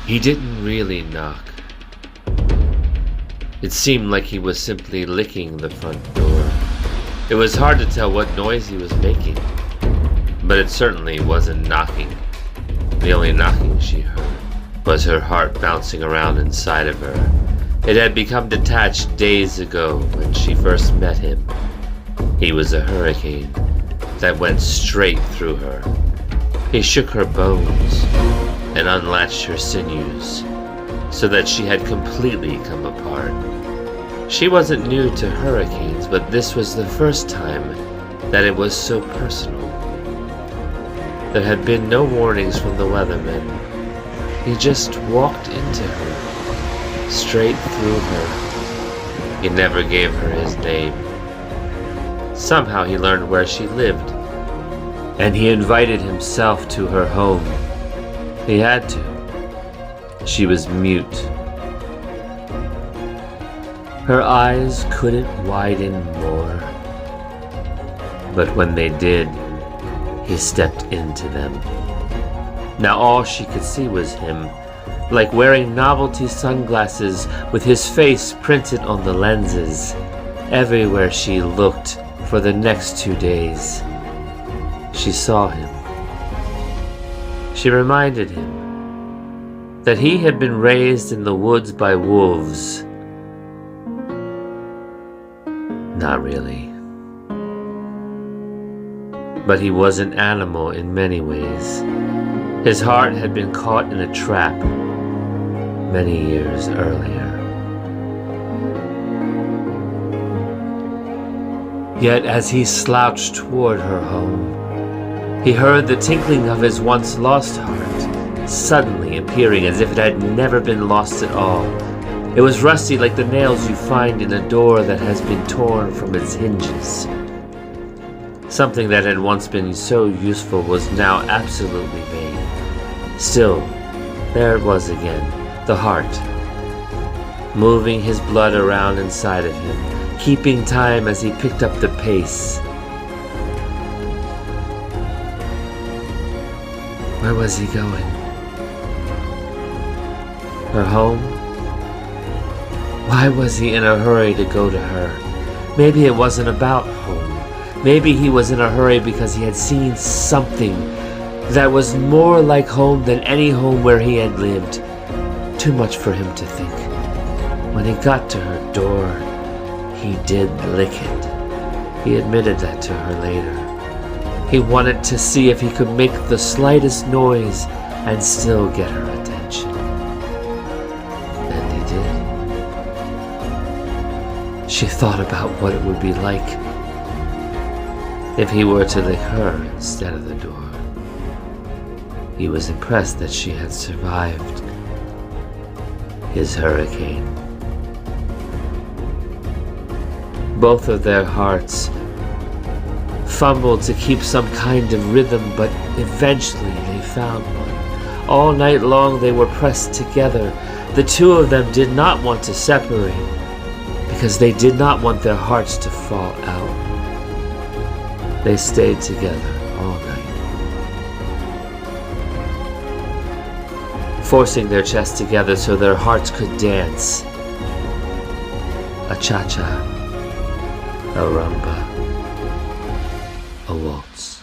He didn't really knock. It seemed like he was simply licking the front door. It was hard to tell what noise he was making, but it certainly wasn't knocking. The only knocking she heard was her heart bouncing around inside of her. It had become detached days ago when she first met him. He was a hurricane that went straight through her. He shook her bones and unlatched her sinews so that she had completely come apart. She wasn't new to hurricanes, but this was the first time that it was so personal. There had been no warnings from the weathermen. He just walked into her, straight through her. He never gave her his name. Somehow he learned where she lived, and he invited himself to her home. He had to. She was mute. Her eyes couldn't widen more, but when they did, he stepped into them. Now all she could see was him, like wearing novelty sunglasses with his face printed on the lenses. Everywhere she looked for the next 2 days, she saw him. She reminded him that he had been raised in the woods by wolves. Not really. But he was an animal in many ways. His heart had been caught in a trap many years earlier. Yet as he slouched toward her home, he heard the tinkling of his once lost heart, suddenly appearing as if it had never been lost at all. It was rusty like the nails you find in a door that has been torn from its hinges. Something that had once been so useful was now absolutely vain. Still, there it was again, the heart, moving his blood around inside of him, keeping time as he picked up the pace. Where was he going? Her home? Why was he in a hurry to go to her? Maybe it wasn't about home. Maybe he was in a hurry because he had seen something that was more like home than any home where he had lived. Too much for him to think. When he got to her door, he did lick it. He admitted that to her later. He wanted to see if he could make the slightest noise and still get her attention. And he did. She thought about what it would be like if he were to lick her instead of the door. He was impressed that she had survived his hurricane. Both of their hearts fumbled to keep some kind of rhythm, but eventually they found one. All night long they were pressed together. The two of them did not want to separate because they did not want their hearts to fall out. They stayed together all night, forcing their chests together so their hearts could dance. A cha-cha, a rumba, a waltz.